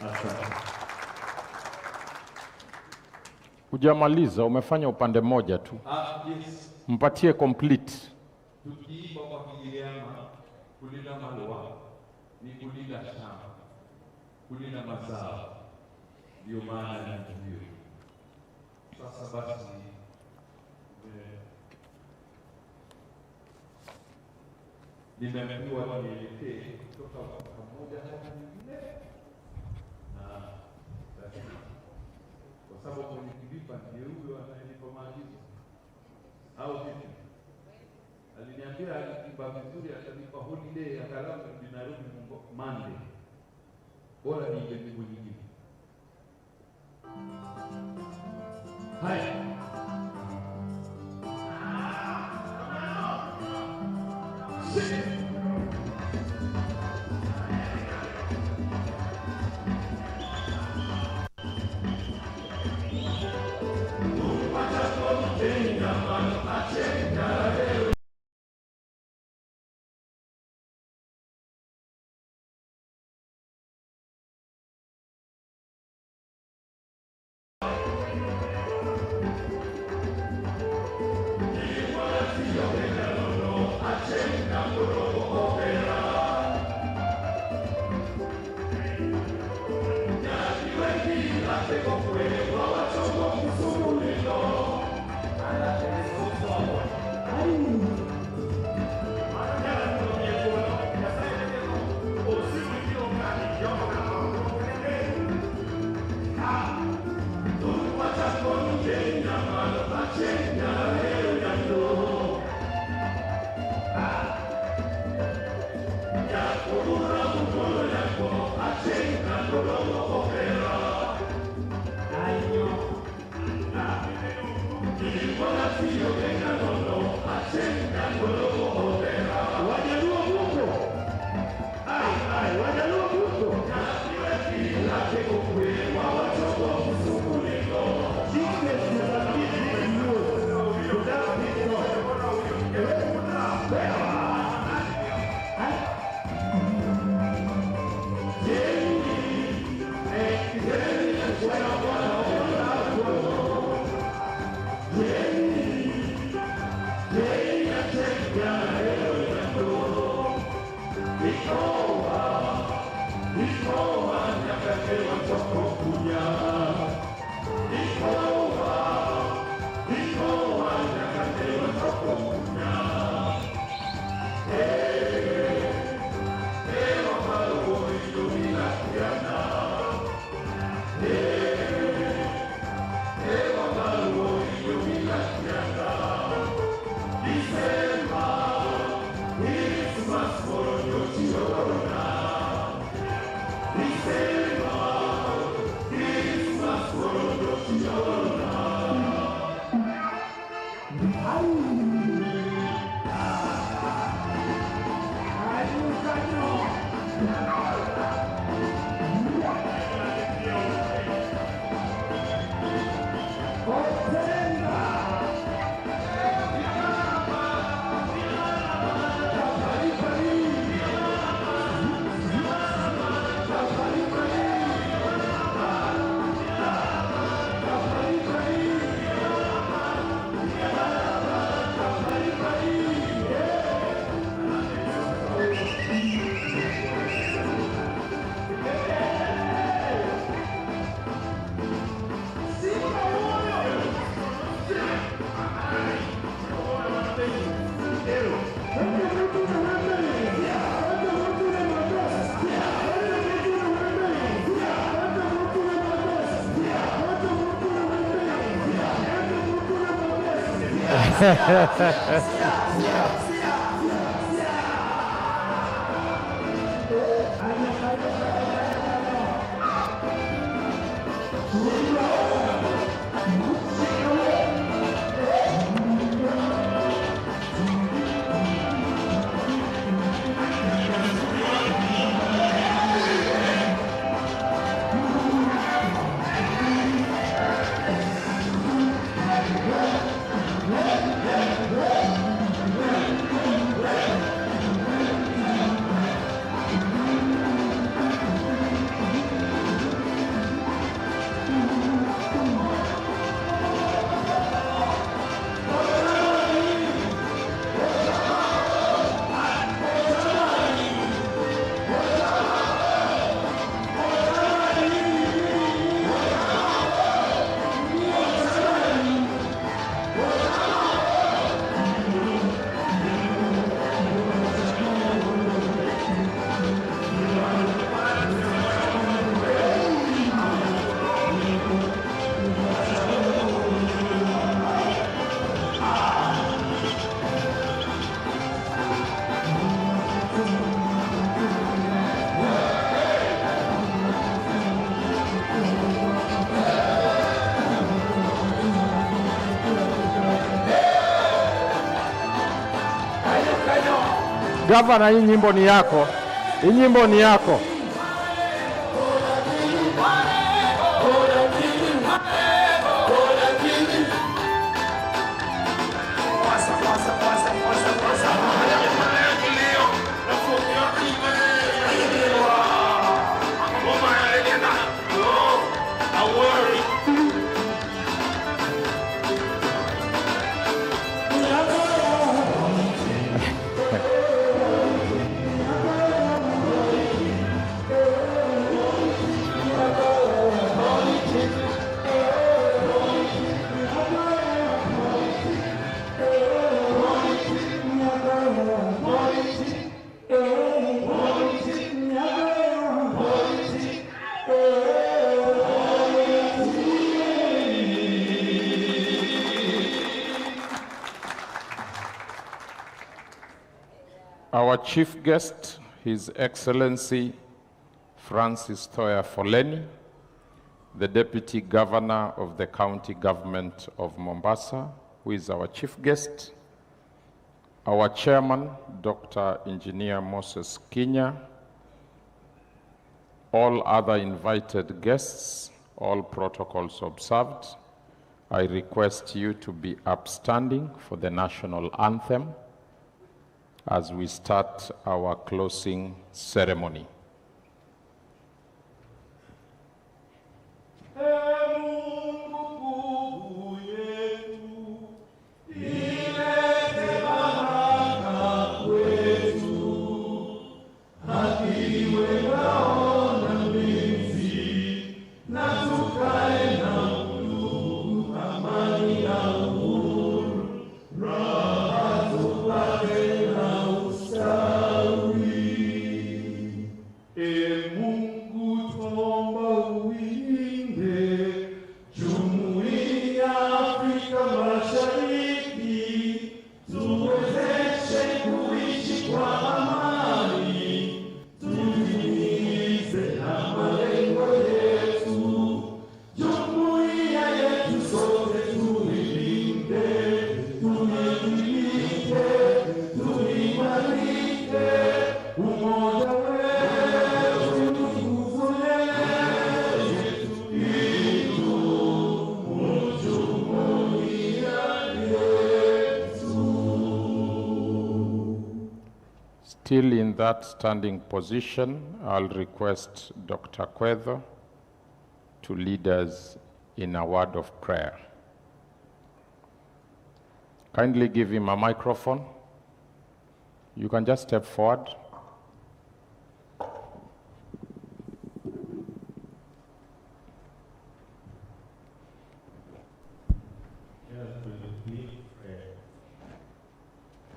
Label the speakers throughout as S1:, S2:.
S1: Asante.
S2: Hujamaliza, umefanya upande mmoja tu.
S1: Yes.
S2: Mpatie complete.
S1: Tukiimba kwa Kigiriama, kulinda malwa ni kulinda shamba, kulinda mazao, ndio maana ya hiyo. Sasa basi nimeambiwa nielekee kutoka mwaka mmoja hadi mwingine, na kwa sababu kwenye kilipa ndiye huyo anayenipa maagizo au vipi? Aliniambia alikipa vizuri, atanipa holiday ya kalamu ninarudi Monday. Bora niende siku nyingine. Haya.
S2: Gavana, hii nyimbo ni yako. Hii nyimbo ni yako. Our chief guest, His Excellency Francis Thoya Foleni, the Deputy Governor of the County Government of Mombasa, who is our chief guest, our Chairman, Dr. Engineer Moses Kinya, all other invited guests, all protocols observed. I request you to be upstanding for the national anthem as we start our closing ceremony. Still in that standing position, I'll request Dr. Kwetho to lead us in a word of prayer. Kindly give him a microphone. You can just step forward.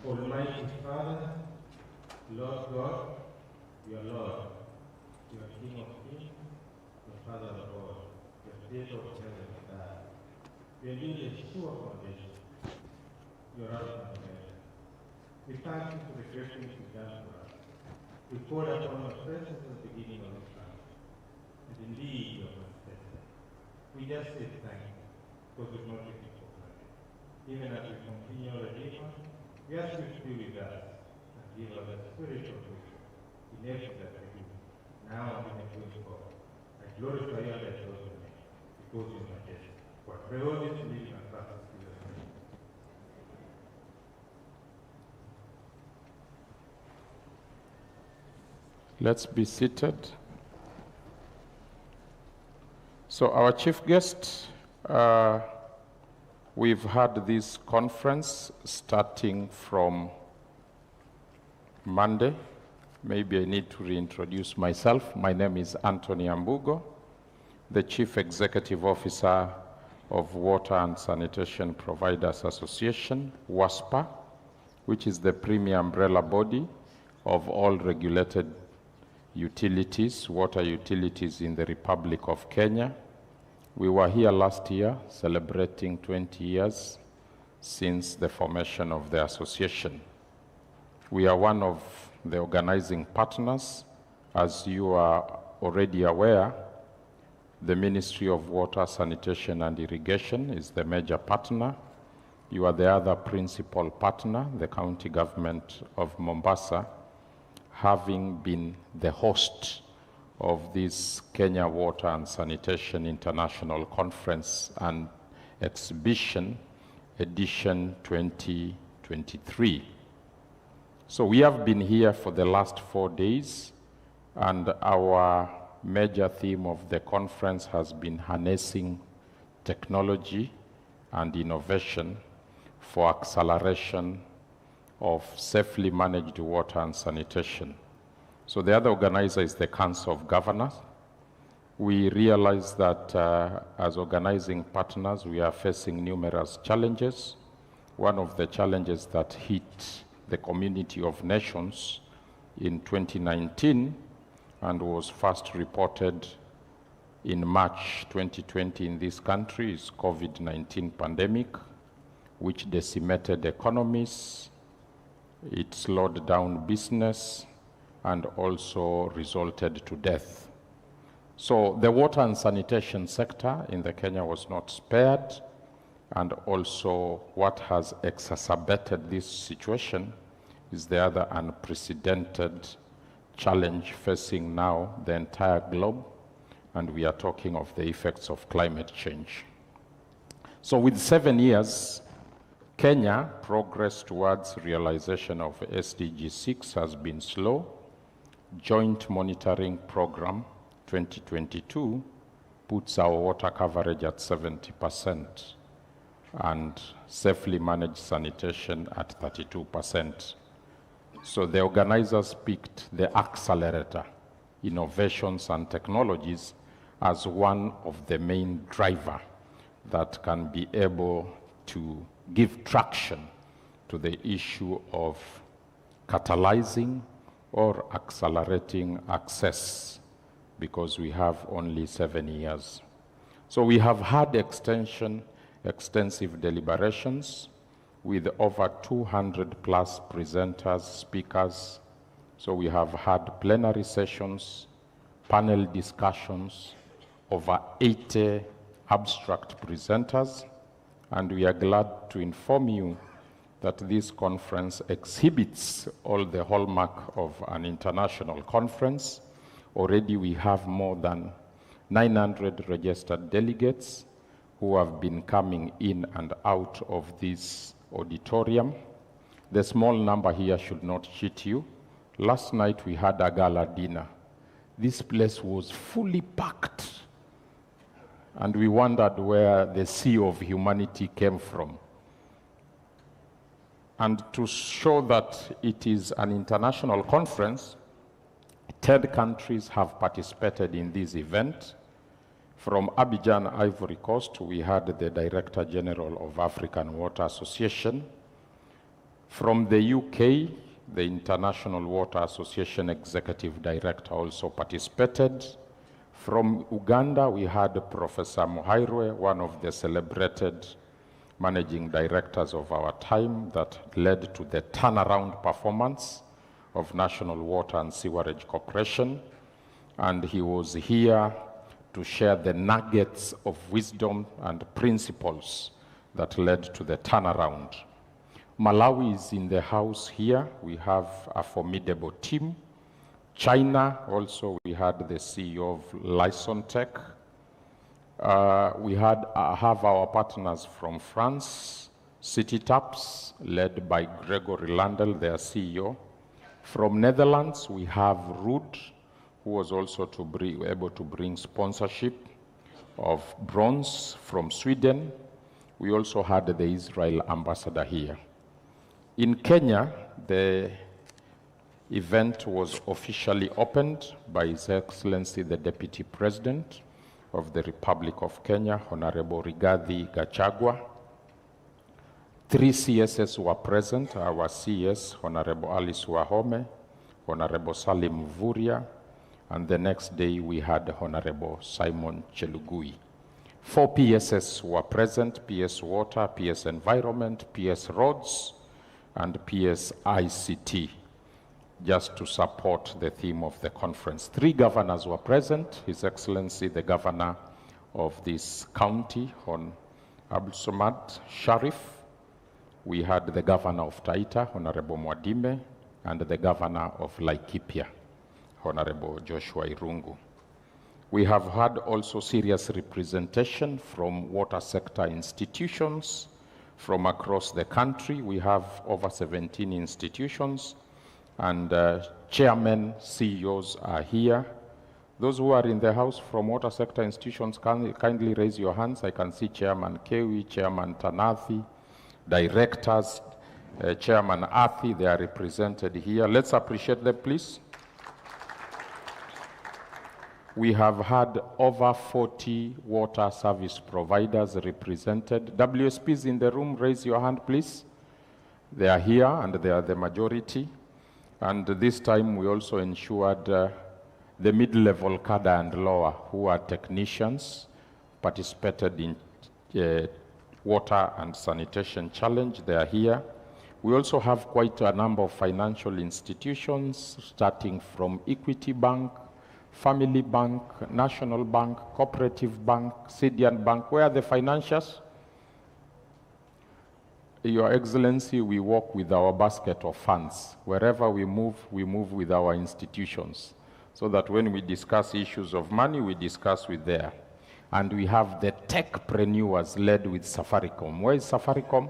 S3: Almighty Father, Lord God, your Lord, your King of Kings, your Father of all, your Creator of heaven and earth, your new and sure foundation, your Alpha and Omega. We thank you for the great things you've done for us. We poured upon our presence at the beginning of this time, and indeed you have not tested. We just say thank you, because we've not taken it for granted. Even as we continue our labor, we ask you to be with us and give us a spirit of wisdom in everything that we do, now and in the going forward. I glorify you and I exalt your name, because you are majestic. For I pray all this in the name of Jesus Christ.
S2: Let's be seated. So our chief guest, we've had this conference starting from Monday. Maybe I need to reintroduce myself. My name is Anthony Ambugo, the Chief Executive Officer of Water and Sanitation Providers Association, WASPA, which is the premier umbrella body of all regulated utilities, water utilities in the Republic of Kenya. We were here last year celebrating 20 years since the formation of the association. We are one of the organizing partners. As you are already aware, the Ministry of Water, Sanitation and Irrigation is the major partner. You are the other principal partner, the County Government of Mombasa, having been the host of this Kenya Water and Sanitation International Conference and Exhibition, edition 2023. So we have been here for the last 4 days, and our major theme of the conference has been harnessing technology and innovation for acceleration of safely managed water and sanitation. So the other organizer is the Council of Governors. We realize that as organizing partners, we are facing numerous challenges. One of the challenges that hit the community of nations in 2019 and was first reported in March 2020 in this country is COVID-19 pandemic, which decimated economies, it slowed down business, and also resulted to death. So the water and sanitation sector in the Kenya was not spared, and also what has exacerbated this situation is the other unprecedented challenge facing now the entire globe, and we are talking of the effects of climate change. So with 7 years, Kenya progress towards realization of SDG 6 has been slow. Joint Monitoring Program 2022 puts our water coverage at 70% and safely managed sanitation at 32%. So the organizers picked the accelerator, innovations and technologies, as one of the main drivers that can be able to give traction to the issue of catalyzing or accelerating access, because we have only 7 years. So we have had extensive deliberations with over 200 plus presenters, speakers. So we have had plenary sessions, panel discussions, over 80 abstract presenters, and we are glad to inform you that this conference exhibits all the hallmark of an international conference. Already we have more than 900 registered delegates who have been coming in and out of this auditorium. The small number here should not cheat you. Last night we had a gala dinner. This place was fully packed, and we wondered where the sea of humanity came from. And to show that it is an international conference, 10 countries have participated in this event. From Abidjan, Ivory Coast, we had the Director General of African Water Association. From the UK, the International Water Association Executive Director also participated. From Uganda, we had Professor Muhairwe, one of the celebrated managing directors of our time, that led to the turnaround performance of National Water and Sewerage Corporation. And he was here to share the nuggets of wisdom and principles that led to the turnaround. Malawi is in the house here. We have a formidable team. China, also, we had the CEO of Lysontech. We have our partners from France, City Taps, led by Gregory Landel, their CEO. From Netherlands, we have Ruud, who was also able to bring sponsorship of bronze. From Sweden, we also had the Israel ambassador here. In Kenya, the event was officially opened by His Excellency the Deputy President of the Republic of Kenya, Honorable Rigathi Gachagua. 3 CSs were present, our CS, Honorable Alice Wahome, Honorable Salim Mvurya, and the next day we had Honorable Simon Chelugui. 4 PSs were present, PS Water, PS Environment, PS Roads, and PS ICT, just to support the theme of the conference. 3 governors were present, His Excellency the Governor of this county, Hon. Abdul Samad Sharif. We had the Governor of Taita, Honorable Mwadime, and the Governor of Laikipia, Honorable Joshua Irungu. We have had also serious representation from water sector institutions from across the country. We have over 17 institutions, and chairmen, CEOs are here. Those who are in the house from water sector institutions, kindly raise your hands. I can see Chairman Kewi, Chairman Tanathi, directors, Chairman Athi, they are represented here. Let's appreciate them, please. We have had over 40 water service providers represented. WSPs in the room, raise your hand, please. They are here, and they are the majority. And this time, we also ensured the mid-level cadre and lower, who are technicians, participated in water and sanitation challenge. They are here. We also have quite a number of financial institutions, starting from Equity Bank, Family Bank, National Bank, Cooperative Bank, Sidian Bank. Where are the financiers? Your Excellency, we work with our basket of funds. Wherever we move with our institutions, so that when we discuss issues of money, we discuss with there. And we have the techpreneurs led with Safaricom. Where is Safaricom?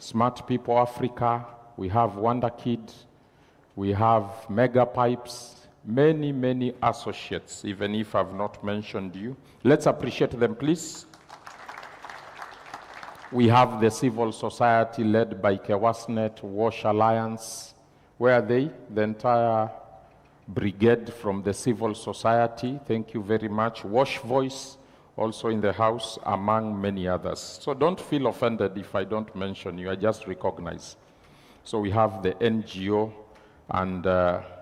S2: Smart People Africa. We have Wonder Kid. We have Mega Pipes. Many, many associates, even if I've not mentioned you. Let's appreciate them, please. We have the civil society led by Kewasnet, Wash Alliance. Where are they? The entire brigade from the civil society. Thank you very much. Wash Voice, also in the house, among many others. So don't feel offended if I don't mention you. I just recognize. So we have the NGO and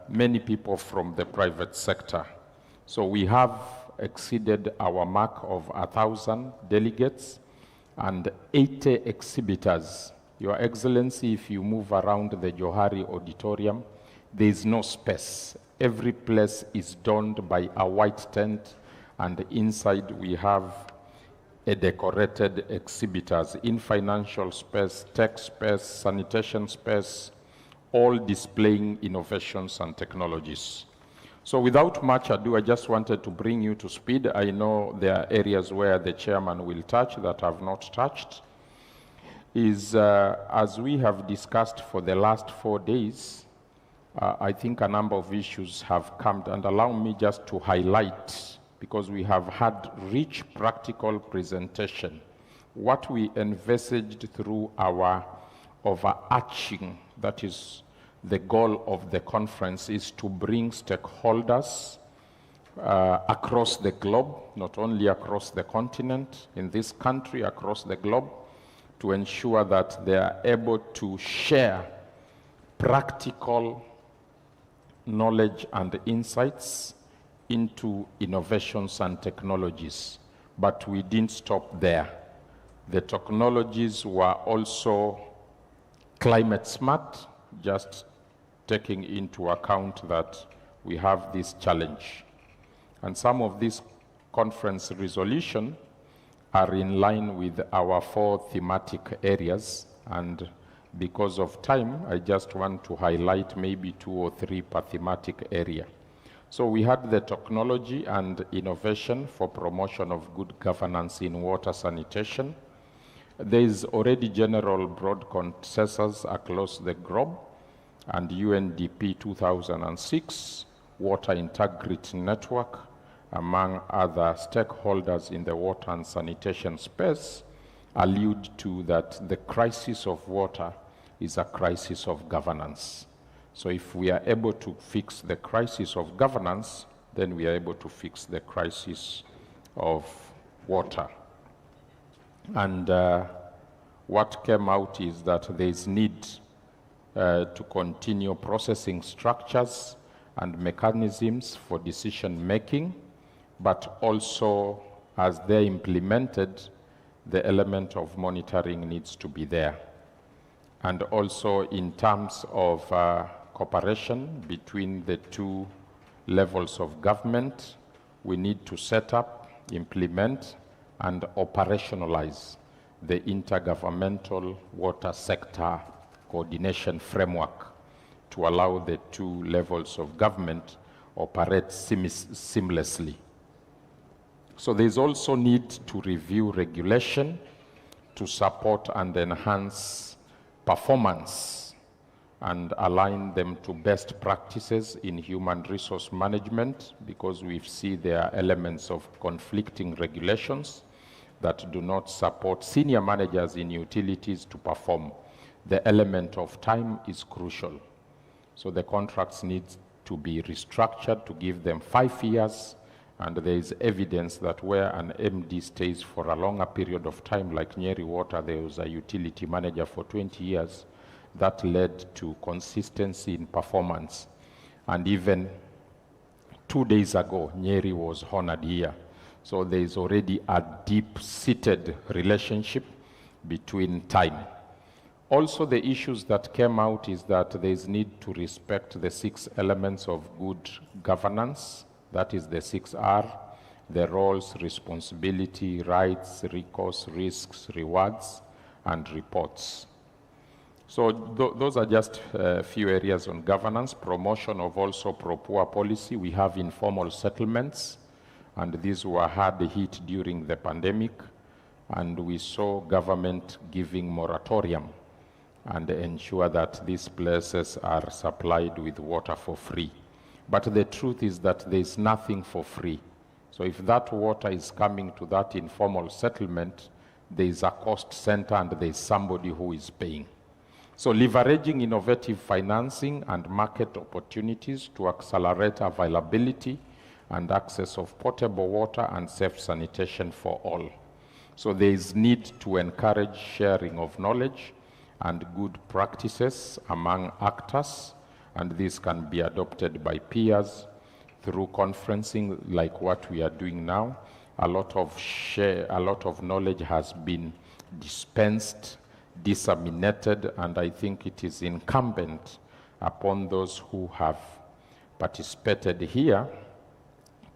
S2: many people from the private sector. So we have exceeded our mark of 1,000 delegates and 80 exhibitors. Your Excellency, if you move around the Johari Auditorium, there is no space. Every place is donned by a white tent, and inside we have a decorated exhibitors in financial space, tech space, sanitation space, all displaying innovations and technologies. So without much ado, I just wanted to bring you to speed. I know there are areas where the chairman will touch that I've not touched. As we have discussed for the last 4 days, I think a number of issues have come, and allow me just to highlight, because we have had rich practical presentation, what we envisaged through our overarching, that is the goal of the conference, is to bring stakeholders across the globe, not only across the continent, in this country, across the globe, to ensure that they are able to share practical knowledge and insights into innovations and technologies. But we didn't stop there. The technologies were also climate smart, just taking into account that we have this challenge. And some of these conference resolutions are in line with our 4 thematic areas, and because of time, I just want to highlight maybe 2 or 3 per thematic area. So we had the technology and innovation for promotion of good governance in water sanitation. There is already general broad consensus across the globe, and UNDP 2006, Water Integrity Network, among other stakeholders in the water and sanitation space, allude to that the crisis of water is a crisis of governance. So if we are able to fix the crisis of governance, then we are able to fix the crisis of water. And what came out is that there is need to continue processing structures and mechanisms for decision making, but also as they're implemented, the element of monitoring needs to be there. And also in terms of cooperation between the 2 levels of government, we need to set up, implement, and operationalize the intergovernmental water sector coordination framework to allow the two levels of government operate seamlessly. So there's also need to review regulation to support and enhance performance and align them to best practices in human resource management, because we see there are elements of conflicting regulations that do not support senior managers in utilities to perform. The element of time is crucial. So the contracts need to be restructured to give them 5 years, and there is evidence that where an MD stays for a longer period of time, like Nyeri Water, there was a utility manager for 20 years, that led to consistency in performance. And even 2 days ago, Nyeri was honored here. So there is already a deep-seated relationship between time. Also, the issues that came out is that there is need to respect the 6 elements of good governance. That is the 6R, the roles, responsibility, rights, recourse, risks, rewards, and reports. So those are just a few areas on governance. Promotion of also pro-poor policy. We have informal settlements, and these were hard hit during the pandemic, and we saw government giving moratorium and ensure that these places are supplied with water for free. But the truth is that there is nothing for free. So if that water is coming to that informal settlement, there is a cost center and there is somebody who is paying. So leveraging innovative financing and market opportunities to accelerate availability and access of potable water and safe sanitation for all. So there is need to encourage sharing of knowledge and good practices among actors, and this can be adopted by peers through conferencing like what we are doing now. A lot of knowledge has been dispensed, disseminated, and I think it is incumbent upon those who have participated here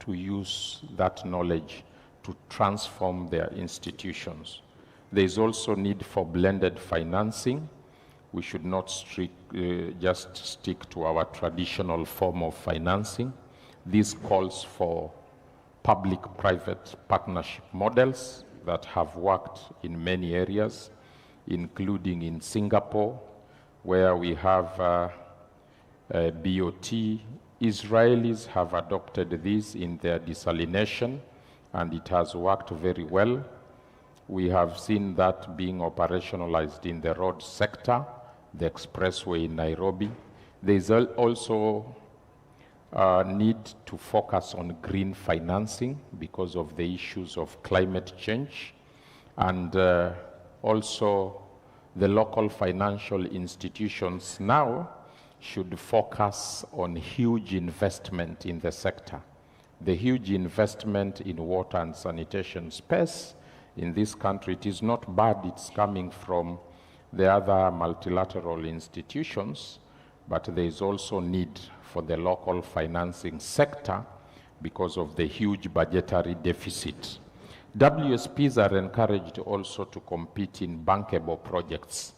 S2: to use that knowledge to transform their institutions. There is also need for blended financing. We should not just stick to our traditional form of financing. This calls for public-private partnership models that have worked in many areas, including in Singapore, where we have BOT. Israelis have adopted this in their desalination, and it has worked very well. We have seen that being operationalized in the road sector, the expressway in Nairobi. There is also need to focus on green financing because of the issues of climate change, and also the local financial institutions now should focus on huge investment in the sector. The huge investment in water and sanitation space in this country, it is not bad, it's coming from the other multilateral institutions, but there is also need for the local financing sector because of the huge budgetary deficit. WSPs are encouraged also to compete in bankable projects.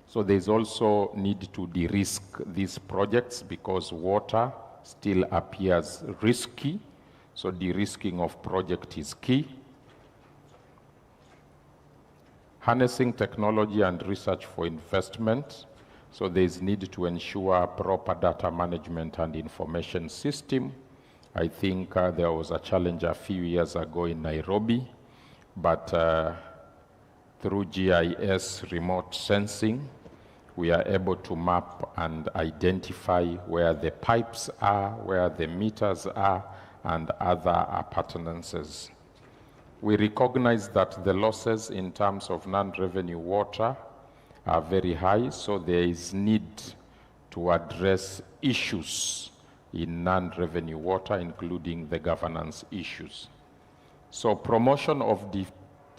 S2: So there's also need to de-risk these projects because water still appears risky. So de-risking of project is key. Harnessing technology and research for investment. So there's need to ensure proper data management and information system. I think there was a challenge a few years ago in Nairobi, but through GIS remote sensing, we are able to map and identify where the pipes are, where the meters are, and other appurtenances. We recognize that the losses in terms of non-revenue water are very high, so there is need to address issues in non-revenue water, including the governance issues. So promotion of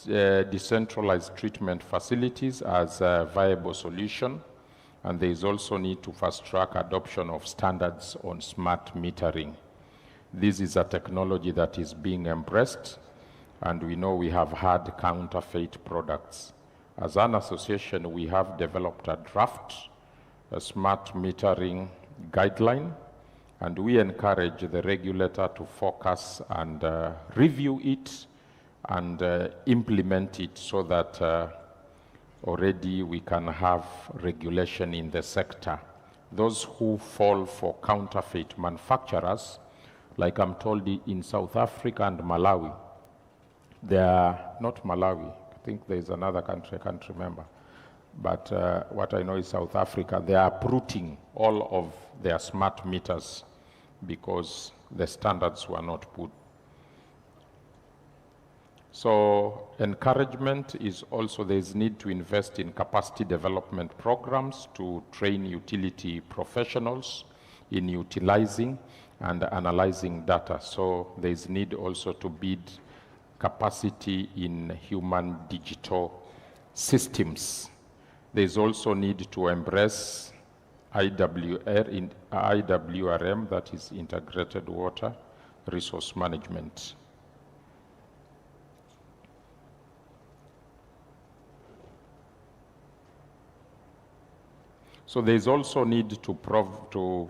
S2: decentralized treatment facilities as a viable solution, and there is also need to fast-track adoption of standards on smart metering. This is a technology that is being embraced, and we know we have had counterfeit products. As an association, we have developed a draft a smart metering guideline, and we encourage the regulator to focus and review it and implement it so that already we can have regulation in the sector. Those who fall for counterfeit manufacturers, like I'm told in South Africa and Malawi, they are not Malawi, I think there's another country, I can't remember. But what I know is South Africa, they are uprooting all of their smart meters because the standards were not put. So encouragement is also, there's need to invest in capacity development programs to train utility professionals in utilizing and analyzing data. So there's need also to build capacity in human digital systems. There's also need to embrace IWRM, that is Integrated Water Resource Management. So there's also need to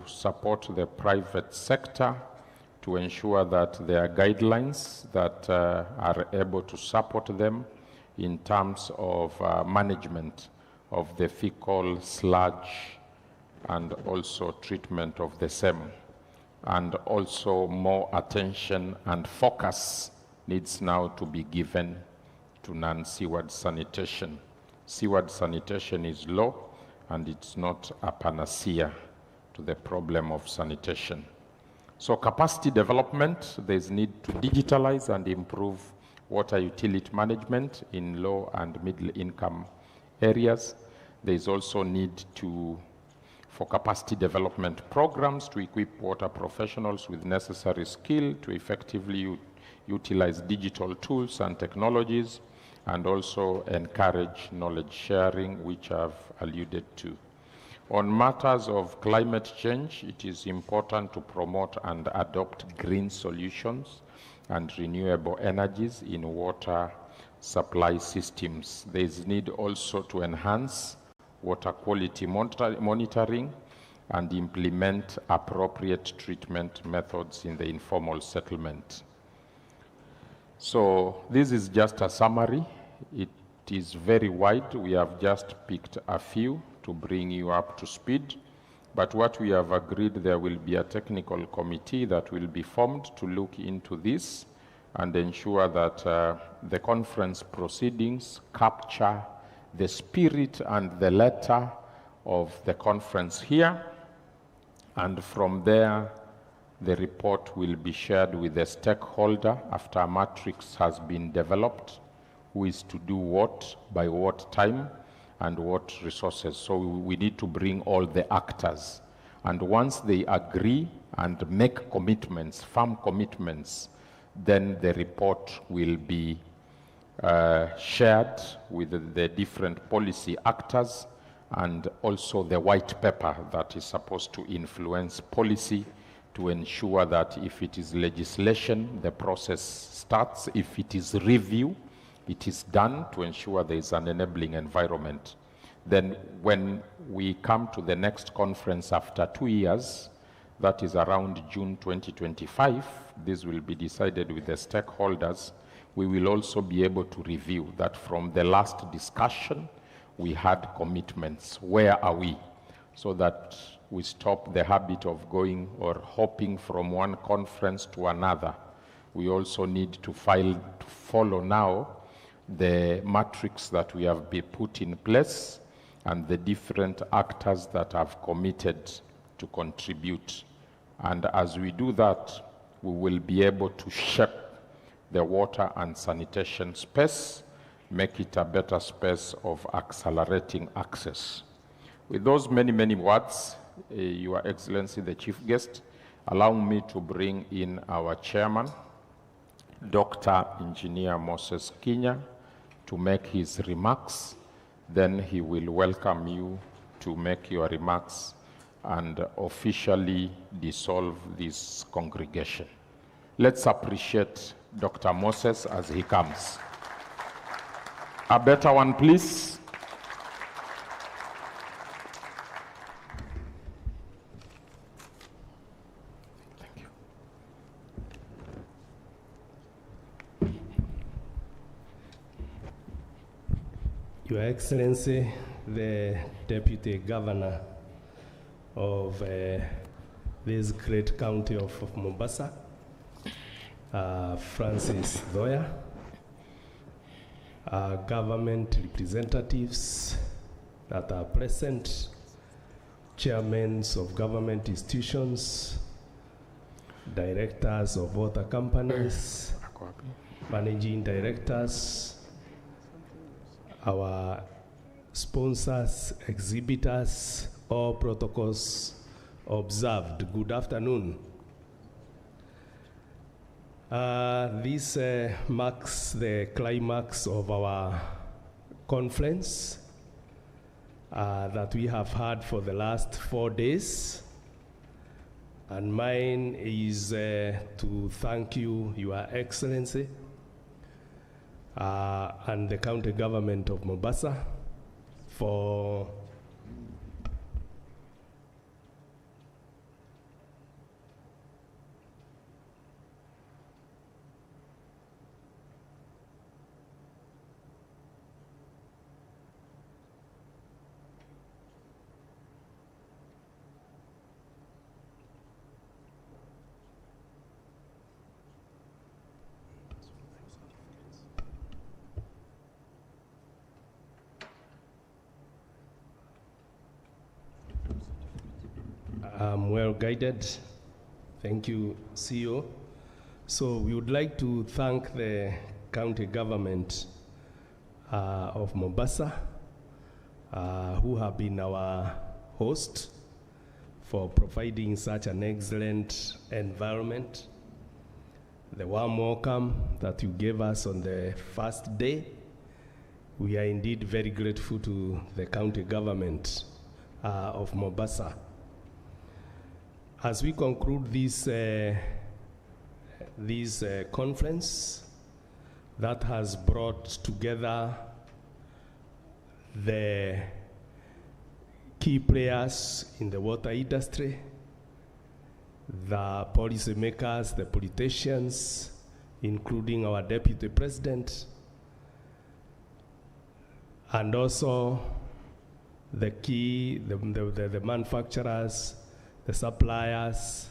S2: support the private sector to ensure that there are guidelines that are able to support them in terms of management of the fecal sludge and also treatment of the same. And also more attention and focus needs now to be given to non-seaward sanitation. Seaward sanitation is low, and it's not a panacea to the problem of sanitation. So capacity development, there's need to digitalize and improve water utility management in low and middle income areas. There's also need for capacity development programs to equip water professionals with necessary skill to effectively utilize digital tools and technologies, and also encourage knowledge sharing, which I've alluded to. On matters of climate change, it is important to promote and adopt green solutions and renewable energies in water supply systems. There is need also to enhance water quality monitoring and implement appropriate treatment methods in the informal settlement. So this is just a summary. It is very wide. We have just picked a few to bring you up to speed. But what we have agreed, there will be a technical committee that will be formed to look into this and ensure that the conference proceedings capture the spirit and the letter of the conference here. And from there, the report will be shared with the stakeholder after a matrix has been developed, who is to do what, by what time, and what resources. So we need to bring all the actors. And once they agree and make commitments, firm commitments, then the report will be shared with the different policy actors, and also the white paper that is supposed to influence policy to ensure that if it is legislation, the process starts. If it is review, it is done to ensure there is an enabling environment. Then when we come to the next conference after 2 years, that is around June 2025, this will be decided with the stakeholders. We will also be able to review that from the last discussion, we had commitments. Where are we? So that we stop the habit of going or hopping from one conference to another. We also need to follow now the matrix that we have been put in place and the different actors that have committed to contribute. And as we do that, we will be able to shape the water and sanitation space, make it a better space of accelerating access. With those many, many words, Your Excellency, the Chief Guest, allow me to bring in our chairman, Dr. Engineer Moses Kinya, to make his remarks. Then he will welcome you to make your remarks and officially dissolve this congregation. Let's appreciate Dr. Moses as he comes. A better one, please.
S4: Your Excellency, the Deputy Governor of this great county of Mombasa, Francis Zoya, government representatives that are present, chairmen of government institutions, directors of water companies, managing directors, our sponsors, exhibitors, all protocols observed. Good afternoon. This marks the climax of our conference that we have had for the last 4 days. And mine is to thank you, Your Excellency, and the county government of Mombasa for well guided. Thank you, CEO. So we would like to thank the county government of Mombasa, who have been our host for providing such an excellent environment. The warm welcome that you gave us on the first day. We are indeed very grateful to the county government of Mombasa. As we conclude this conference that has brought together the key players in the water industry, the policymakers, the politicians, including our Deputy President, and also the key, the manufacturers, the suppliers.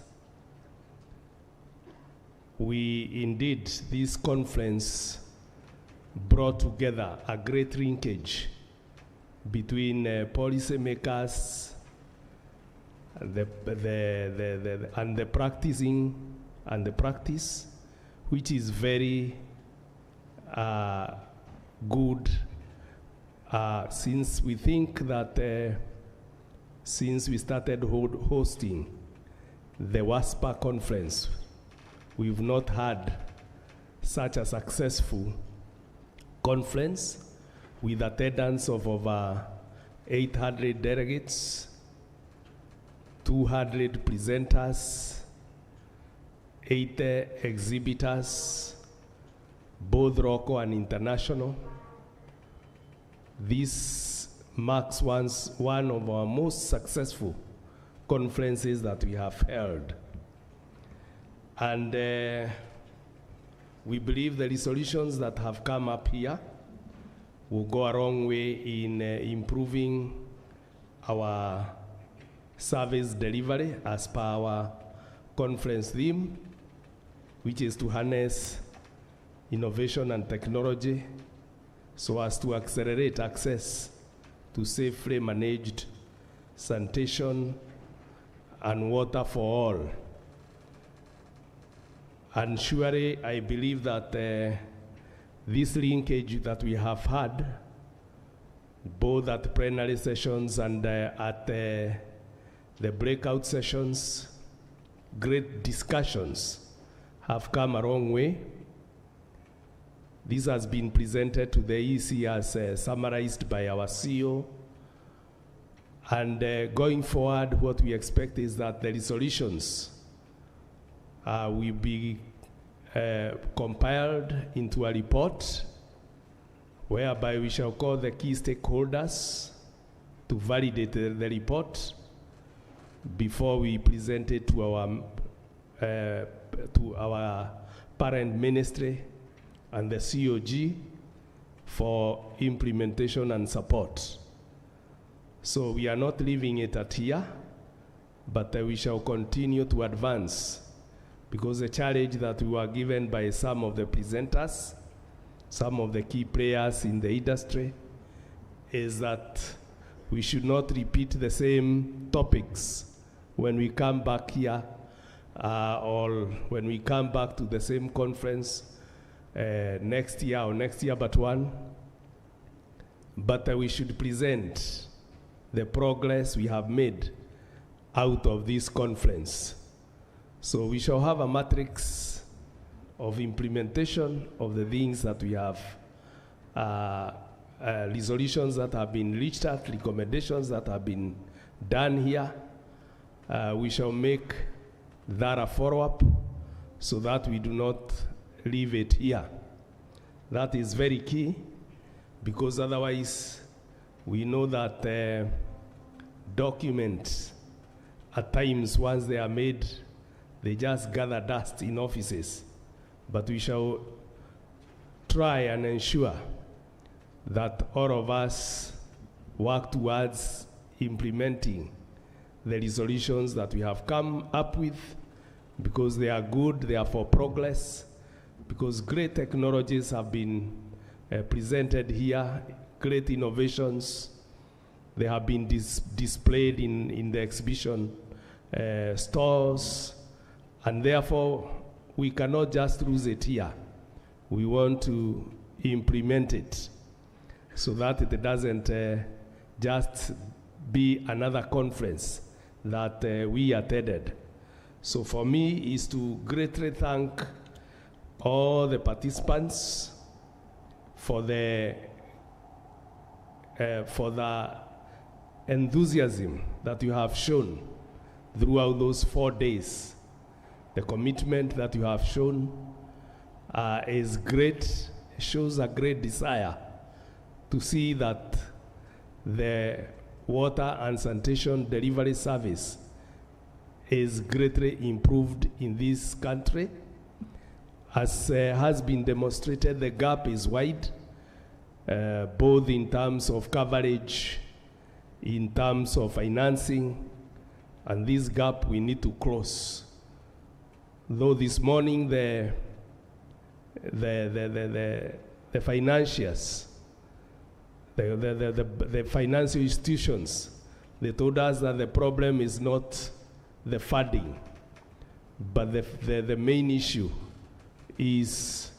S4: Indeed, this conference brought together a great linkage between policymakers and the practicing and the practice, which is very good, since we think that since we started hosting the WASPA conference, we've not had such a successful conference with attendance of over 800 delegates, 200 presenters, 80 exhibitors, both local and international. This marks one of our most successful conferences that we have held. And we believe the resolutions that have come up here will go a long way in improving our service delivery as per our conference theme, which is to harness innovation and technology so as to accelerate access to safely managed sanitation and water for all. And surely, I believe that this linkage that we have had, both at plenary sessions and at the breakout sessions, great discussions have come a long way. This has been presented to the EC as summarized by our CEO. And going forward, what we expect is that the resolutions will be compiled into a report whereby we shall call the key stakeholders to validate the report before we present it to our parent ministry and the COG for implementation and support. So we are not leaving it at here, but we shall continue to advance, because the challenge that we were given by some of the presenters, some of the key players in the industry, is that we should not repeat the same topics when we come back here, or when we come back to the same conference next year or next year but one. But we should present the progress we have made out of this conference. So we shall have a matrix of implementation of the things that we have, resolutions that have been reached at, recommendations that have been done here. We shall make that a follow-up so that we do not leave it here. That is very key, because otherwise we know that documents, at times, once they are made, they just gather dust in offices. But we shall try and ensure that all of us work towards implementing the resolutions that we have come up with, because they are good, they are for progress, because great technologies have been presented here, great innovations. They have been displayed in the exhibition stores, and therefore we cannot just lose it here. We want to implement it so that it doesn't just be another conference that we attended. So for me is to greatly thank all the participants for the enthusiasm that you have shown throughout those 4 days. The commitment that you have shown is great, shows a great desire to see that the water and sanitation delivery service is greatly improved in this country. As has been demonstrated, the gap is wide, both in terms of coverage, in terms of financing, and this gap we need to close. Though this morning the financiers, the financial institutions, they told us that the problem is not the funding, but the main issue is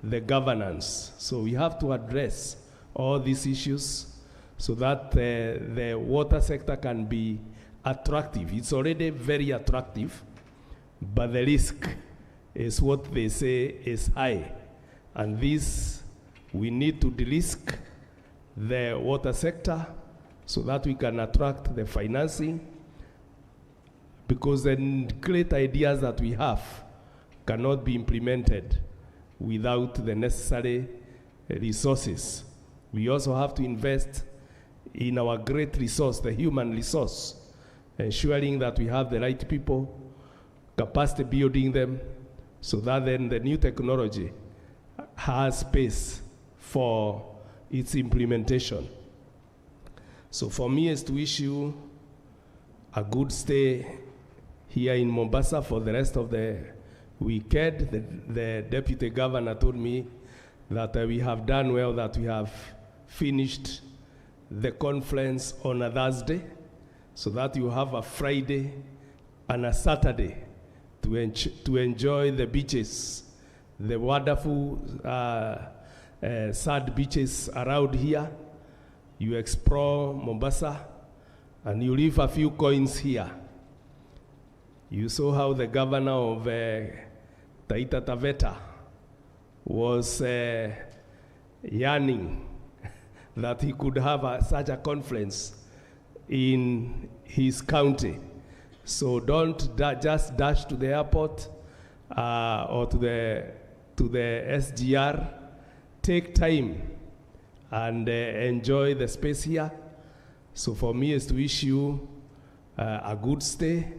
S4: the governance. So we have to address all these issues so that the water sector can be attractive. It's already very attractive, but the risk is what they say is high. And this, we need to de-risk the water sector so that we can attract the financing, because the great ideas that we have cannot be implemented without the necessary resources. We also have to invest in our great resource, the human resource, ensuring that we have the right people, capacity building them, so that then the new technology has space for its implementation. So for me is to wish you a good stay here in Mombasa for the rest of the weekend. The deputy governor told me that we have done well, that we have finished the conference on a Thursday, so that you have a Friday and a Saturday to enjoy the beaches, the wonderful sad beaches around here. You explore Mombasa and you leave a few coins here. You saw how the governor of Taita Taveta was yearning that he could have such a conference in his county. So don't just dash to the airport or to the SGR. Take time and enjoy the space here. So for me is to wish you a good stay,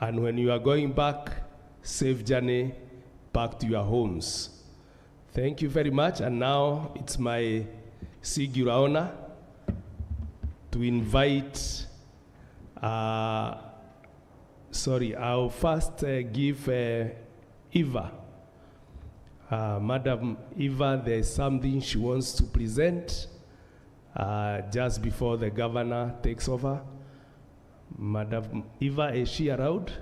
S4: and when you are going back, safe journey back to your homes. Thank you very much. And now it's my singular honor to invite, I'll first give Eva. Madam Eva, there's something she wants to present just before the governor takes over. Madam Eva, is she around?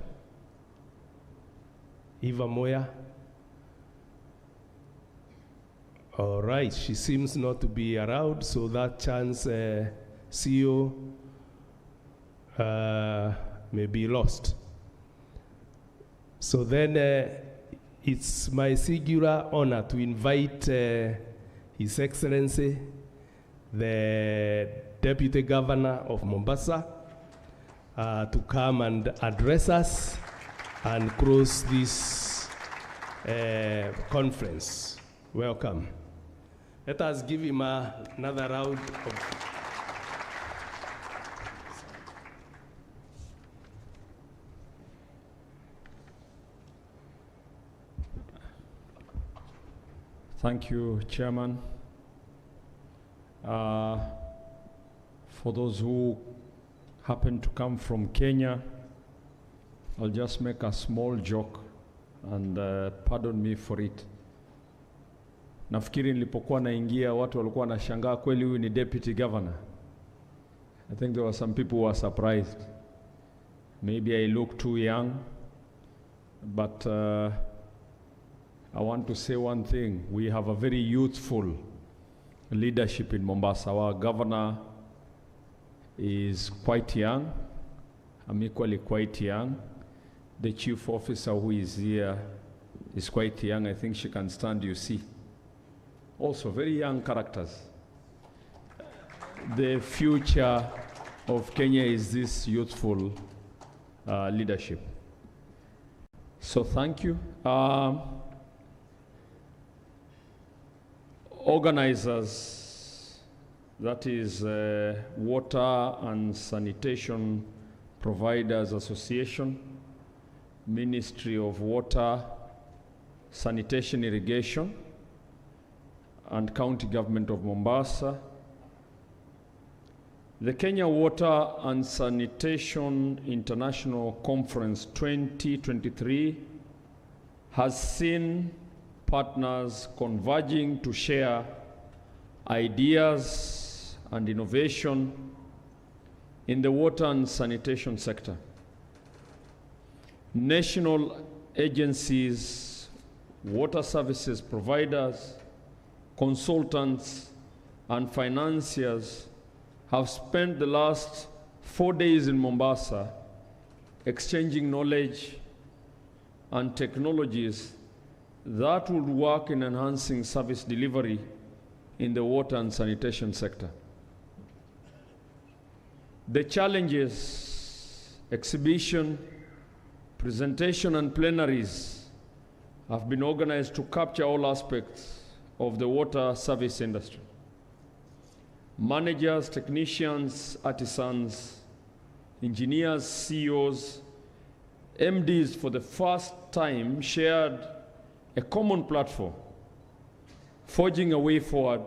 S4: Eva Moya? All right, she seems not to be around, so that chance, CEO, may be lost. So then it's my singular honor to invite His Excellency, the Deputy Governor of Mombasa, to come and address us and close this conference. Welcome. Let us give him another round of...
S5: Thank you, Chairman. For those who happen to come from Kenya, I'll just make a small joke and pardon me for it. Nafikiri nilipokuwa naingia watu walikuwa wanashangaa kweli huyu ni deputy governor. I think there were some people who were surprised. Maybe I look too young, but I want to say one thing. We have a very youthful leadership in Mombasa. Our governor is quite young. I'm equally quite young. The chief officer who is here is quite young. I think she can stand, you see. Also very young characters. The future of Kenya is this youthful leadership. So thank you. Organizers, that is Water and Sanitation Providers Association, Ministry of Water, Sanitation, Irrigation, and County Government of Mombasa. The Kenya Water and Sanitation International Conference 2023 has seen partners converging to share ideas and innovation in the water and sanitation sector. National agencies, water services providers, consultants, and financiers have spent the last 4 days in Mombasa exchanging knowledge and technologies that would work in enhancing service delivery in the water and sanitation sector. The challenges, exhibition, presentation, and plenaries have been organized to capture all aspects of the water service industry. Managers, technicians, artisans, engineers, CEOs, MDs for the first time shared a common platform, forging a way forward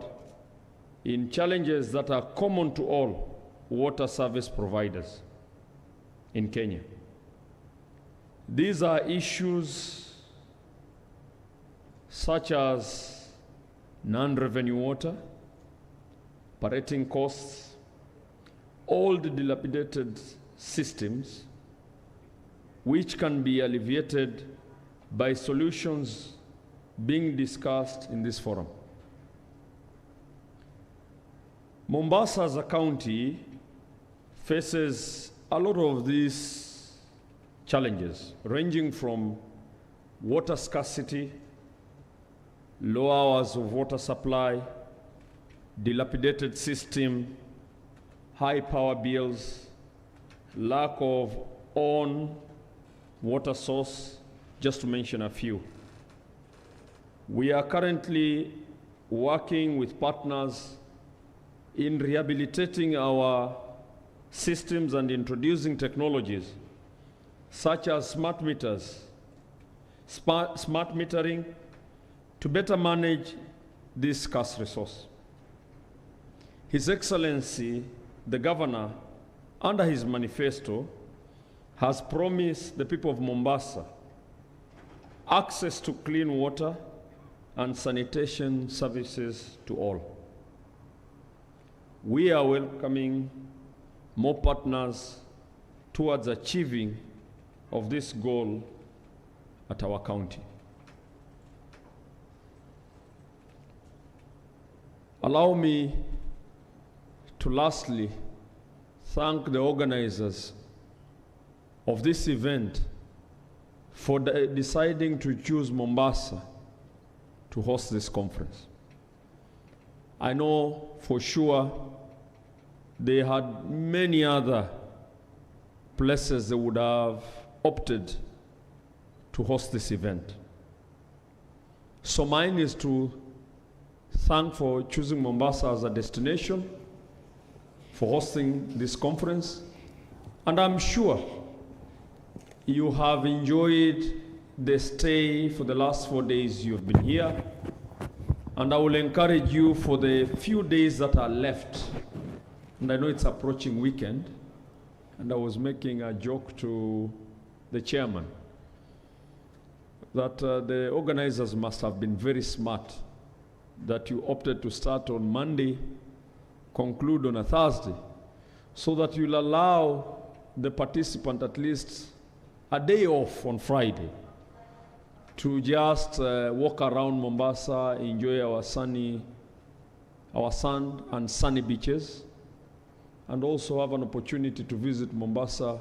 S5: in challenges that are common to all water service providers in Kenya. These are issues such as non-revenue water, operating costs, old dilapidated systems, which can be alleviated by solutions being discussed in this forum. Mombasa as a county faces a lot of these challenges, ranging from water scarcity, low hours of water supply, dilapidated system, high power bills, lack of own water source, just to mention a few. We are currently working with partners in rehabilitating our systems and introducing technologies such as smart meters, smart metering, to better manage this scarce resource. His Excellency, the Governor, under his manifesto, has promised the people of Mombasa access to clean water and sanitation services to all. We are welcoming more partners towards achieving of this goal at our county. Allow me to lastly thank the organizers of this event for deciding to choose Mombasa to host this conference. I know for sure they had many other places they would have opted to host this event. So mine is to thank for choosing Mombasa as a destination for hosting this conference. And I'm sure you have enjoyed the stay for the last 4 days you've been here. And I will encourage you for the few days that are left. And I know it's approaching weekend. And I was making a joke to the chairman that the organizers must have been very smart that you opted to start on Monday, conclude on a Thursday, so that you'll allow the participant at least a day off on Friday to just walk around Mombasa, enjoy our sand and sunny beaches, and also have an opportunity to visit Mombasa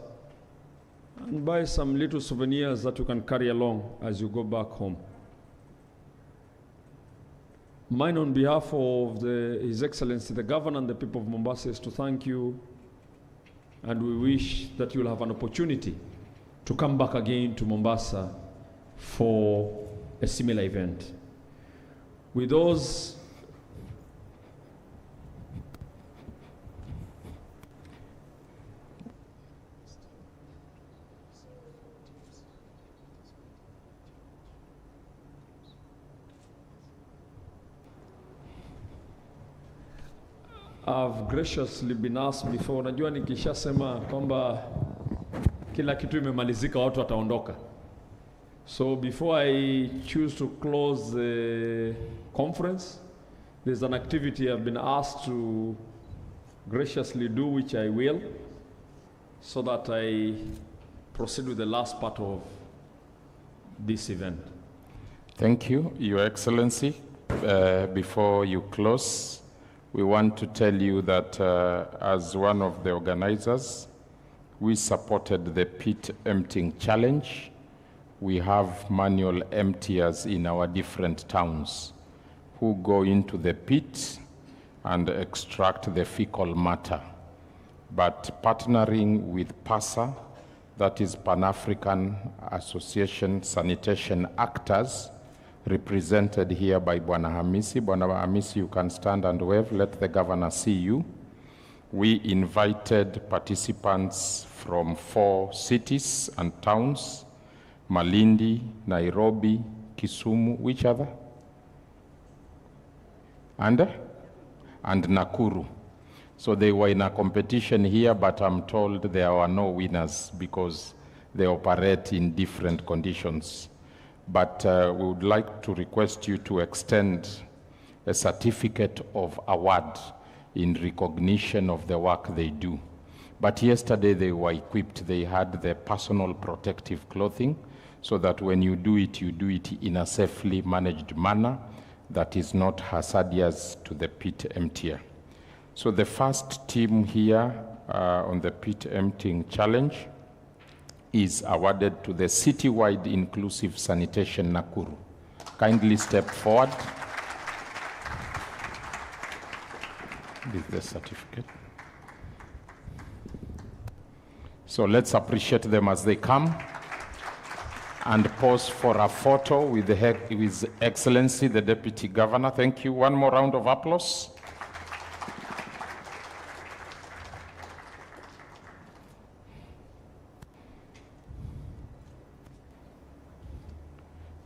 S5: and buy some little souvenirs that you can carry along as you go back home. Mine, on behalf of His Excellency, the Governor and the people of Mombasa, is to thank you, and we wish that you'll have an opportunity to come back again to Mombasa for a similar event. With those, I've graciously been asked before, najua nikishasema kwamba kila kitu imemalizika watu wataondoka. So before I choose to close the conference, there's an activity I've been asked to graciously do, which I will, so that I proceed with the last part of this event.
S2: Thank you, Your Excellency. Before you close, we want to tell you that as one of the organizers, we supported the pit emptying challenge. We have manual emptiers in our different towns who go into the pit and extract the fecal matter. But partnering with PASA, that is Pan-African Association Sanitation Actors, represented here by Bwana Hamisi. Bwana Hamisi, you can stand and wave. Let the governor see you. We invited participants from 4 cities and towns: Malindi, Nairobi, Kisumu, which other? And Nakuru. So they were in a competition here, but I'm told there were no winners because they operate in different conditions. But we would like to request you to extend a certificate of award in recognition of the work they do. But yesterday they were equipped. They had the personal protective clothing so that when you do it in a safely managed manner that is not hazardous to the pit emptier. So the first team here on the pit emptying challenge is awarded to the Citywide Inclusive Sanitation Nakuru. Kindly step forward. This is the certificate. So let's appreciate them as they come and pose for a photo with His Excellency, the Deputy Governor. Thank you. One more round of applause.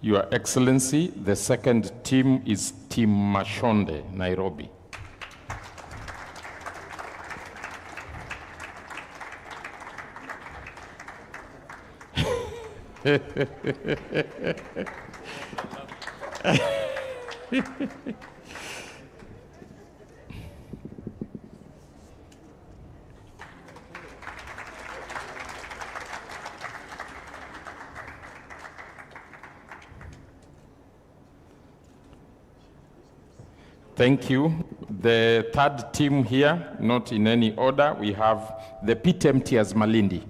S2: Your Excellency, the second team is Team Mashonde, Nairobi. Thank you. The third team here, not in any order, we have the PTMTS Malindi.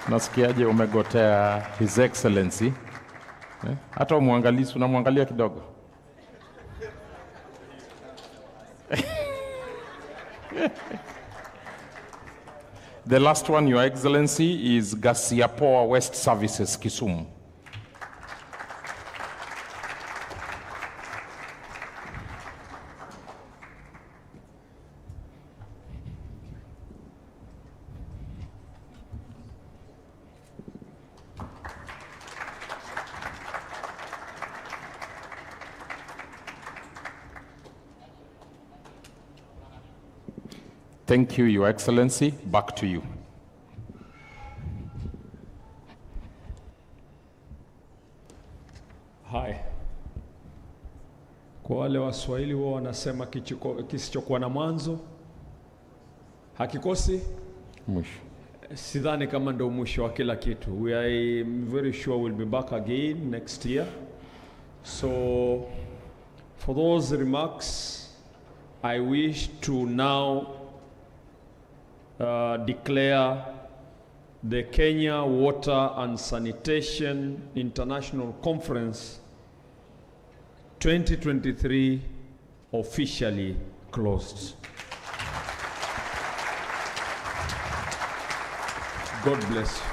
S2: Nasikiaje umegotea His Excellency? Hata umwangalisi unamwangalia kidogo. The last one, Your Excellency, is Gasiapoa West Services, Kisumu. Thank you, Your Excellency. Back to you.
S5: Hi. Kwa wale Waswahili wao wanasema kisichokuwa na mwanzo hakikosi
S2: mwisho.
S5: Sidhani kama ndio mwisho wa kila kitu. We are very sure we'll be back again next year. So for those remarks, I wish to now declare the Kenya Water and Sanitation International Conference 2023 officially closed. God bless you.